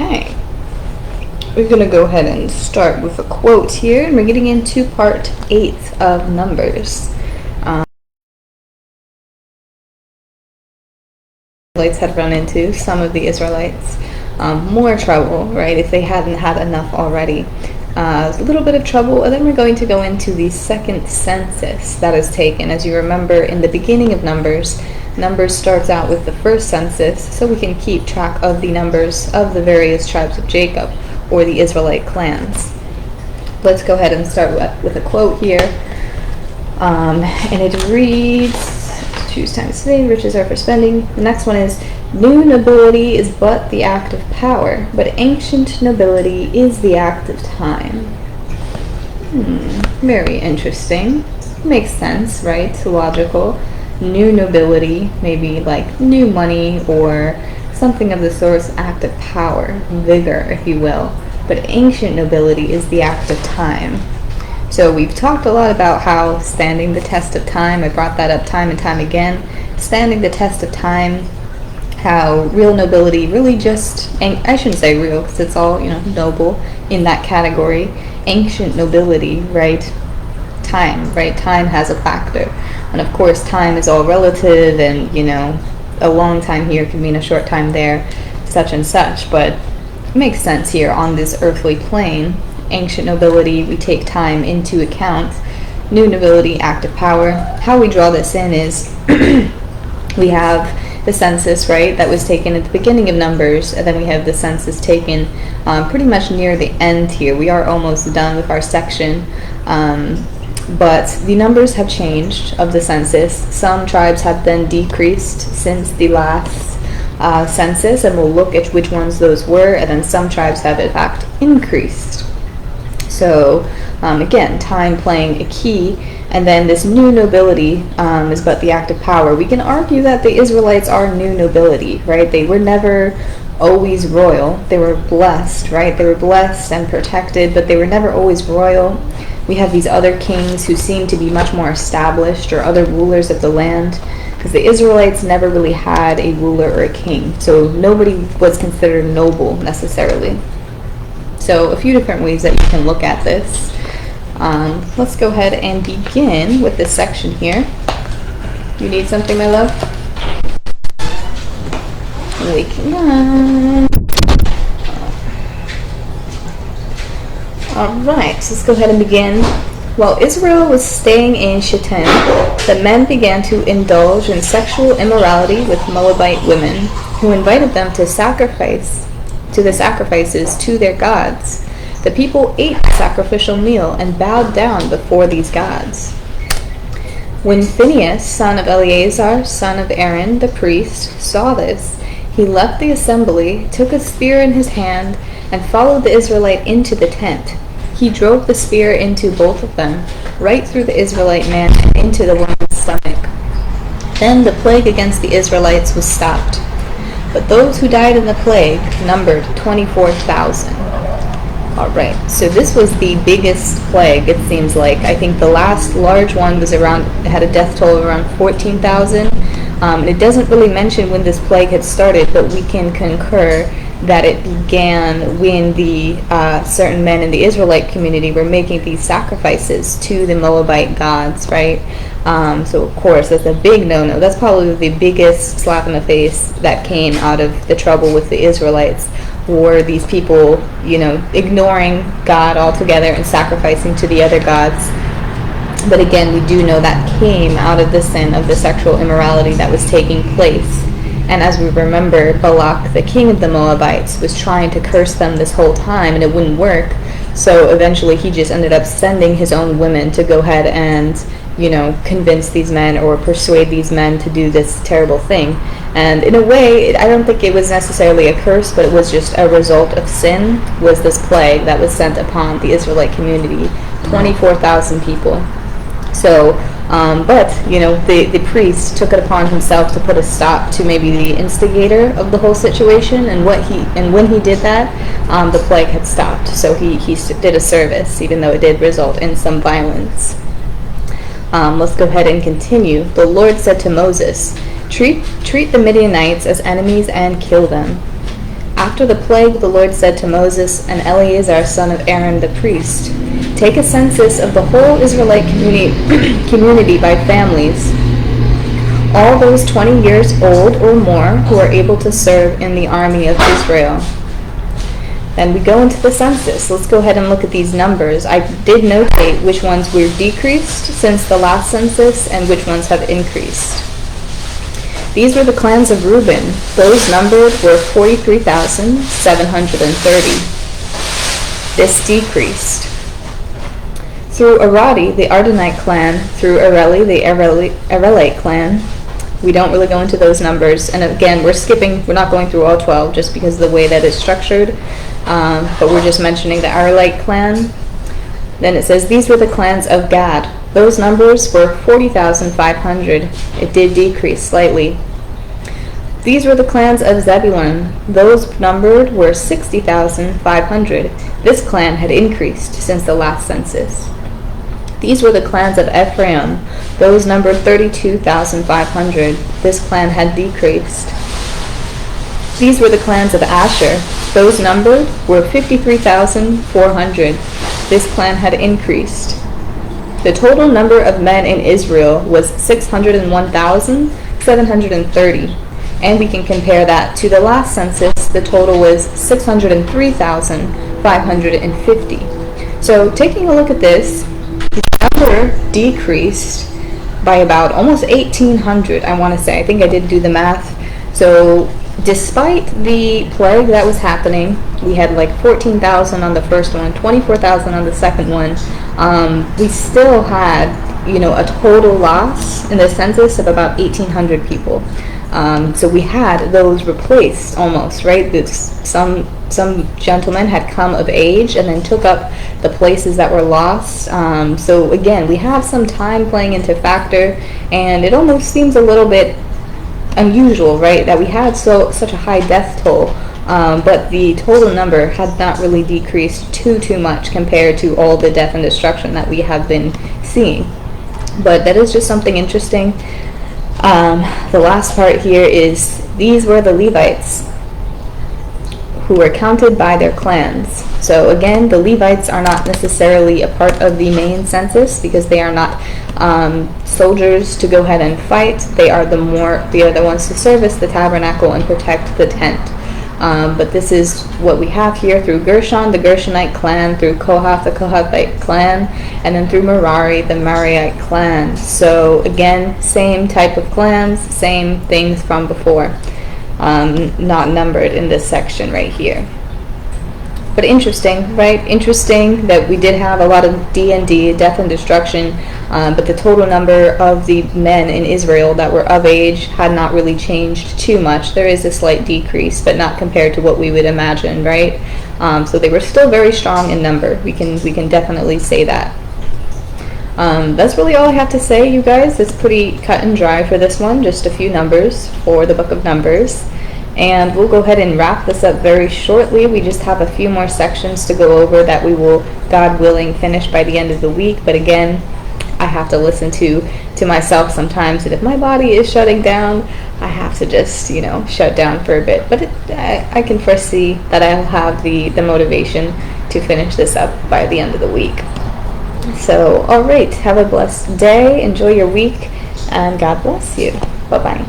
Okay. We're going to go ahead and start with a quote here, and we're getting into part 8 of Numbers. Israelites had run into, some of the Israelites, more trouble, right, if they hadn't had enough already. A little bit of trouble, and then we're going to go into the second census that is taken. As you remember, in the beginning of Numbers starts out with the first census, so we can keep track of the numbers of the various tribes of Jacob, or the Israelite clans. Let's go ahead and start with a quote here, and it reads, choose time to save, riches are for spending. The next one is, new nobility is but the act of power, but ancient nobility is the act of time. Very interesting. Makes sense, right? Logical. New nobility, maybe like new money or something of the sort, act of power, vigor, if you will. But ancient nobility is the act of time. So we've talked a lot about how standing the test of time, I brought that up time and time again, standing the test of time, how real nobility really just, I shouldn't say real because it's all, noble in that category. Ancient nobility, right? Time, right? Time has a factor. And of course time is all relative, and, a long time here can mean a short time there, such and such, but it makes sense here on this earthly plane. Ancient nobility, we take time into account. New nobility, act of power. How we draw this in is we have the census, right, that was taken at the beginning of Numbers, and then we have the census taken pretty much near the end here. We are almost done with our section, but the numbers have changed of the census. Some tribes have been decreased since the last census, and we'll look at which ones those were, and then some tribes have in fact increased. So again, time playing a key, and then this new nobility is but the act of power. We can argue that the Israelites are new nobility, right? They were never always royal. They were blessed, right? They were blessed and protected, but they were never always royal. We have these other kings who seem to be much more established, or other rulers of the land, because the Israelites never really had a ruler or a king, so nobody was considered noble necessarily. So a few different ways that you can look at this. Let's go ahead and begin with this section here. You need something, my love? Waking up. Alright, so let's go ahead and begin. While Israel was staying in Shittim, the men began to indulge in sexual immorality with Moabite women, who invited them to the sacrifices to their gods. The people ate the sacrificial meal and bowed down before these gods. When Phinehas, son of Eleazar, son of Aaron, the priest, saw this, he left the assembly, took a spear in his hand, and followed the Israelite into the tent. He drove the spear into both of them, right through the Israelite man and into the woman's stomach. Then the plague against the Israelites was stopped. But those who died in the plague numbered 24,000. Alright, so this was the biggest plague, it seems like. I think the last large one had a death toll of around 14,000. It doesn't really mention when this plague had started, but we can concur that it began when the certain men in the Israelite community were making these sacrifices to the Moabite gods, right? So of course that's a big no-no. That's probably the biggest slap in the face that came out of the trouble with the Israelites, were these people, ignoring God altogether and sacrificing to the other gods. But again, we do know that came out of the sin of the sexual immorality that was taking place. And as we remember, Balak, the king of the Moabites, was trying to curse them this whole time, and it wouldn't work. So eventually he just ended up sending his own women to go ahead and, convince these men or persuade these men to do this terrible thing. And in a way, I don't think it was necessarily a curse, but it was just a result of sin, was this plague that was sent upon the Israelite community, 24,000 people. So, but, the priest took it upon himself to put a stop to maybe the instigator of the whole situation, and when he did that, the plague had stopped. So he did a service, even though it did result in some violence. Let's go ahead and continue. The Lord said to Moses, treat the Midianites as enemies and kill them. After the plague, the Lord said to Moses and Eleazar, son of Aaron the priest, "Take a census of the whole Israelite community by families, all those 20 years old or more who are able to serve in the army of Israel." Then we go into the census. Let's go ahead and look at these numbers. I did notate which ones were decreased since the last census and which ones have increased. These were the clans of Reuben. Those numbered were 43,730. This decreased. Through Aradi, the Ardanite clan, through Areli, the Israelite clan. We don't really go into those numbers. And again, we're not going through all 12 just because of the way that it's structured. But we're just mentioning the Israelite clan. Then it says, these were the clans of Gad. Those numbers were 40,500. It did decrease slightly. These were the clans of Zebulun. Those numbered were 60,500. This clan had increased since the last census. These were the clans of Ephraim. Those numbered 32,500. This clan had decreased. These were the clans of Asher. Those numbered were 53,400. This clan had increased. The total number of men in Israel was 601,730. And we can compare that to the last census. The total was 603,550. So taking a look at this, the number decreased by about almost 1,800, I want to say. I think I did do the math. So despite the plague that was happening, we had like 14,000 on the first one, 24,000 on the second one. We still had, a total loss in the census of about 1,800 people. So we had those replaced almost, right? Some gentlemen had come of age and then took up the places that were lost. So again, we have some time playing into factor, and it almost seems a little bit unusual, right, that we had such a high death toll, but the total number had not really decreased too much compared to all the death and destruction that we have been seeing. But that is just something interesting. The last part here is, these were the Levites who were counted by their clans. So again, the Levites are not necessarily a part of the main census because they are not soldiers to go ahead and fight. They are the ones to service the tabernacle and protect the tent. But this is what we have here through Gershon, the Gershonite clan, through Kohath, the Kohathite clan, and then through Merari, the Merarite clan. So again, same type of clans, same things from before, not numbered in this section right here. But interesting, right? Interesting that we did have a lot of D&D, death and destruction, but the total number of the men in Israel that were of age had not really changed too much. There is a slight decrease, but not compared to what we would imagine, right? So they were still very strong in number. We can definitely say that. That's really all I have to say, you guys. It's pretty cut and dry for this one. Just a few numbers for the book of Numbers. And we'll go ahead and wrap this up very shortly. We just have a few more sections to go over that we will, God willing, finish by the end of the week. But again, I have to listen to myself sometimes, and if my body is shutting down, I have to just, shut down for a bit. But I can foresee that I'll have the motivation to finish this up by the end of the week. So, all right, have a blessed day, enjoy your week, and God bless you. Bye-bye.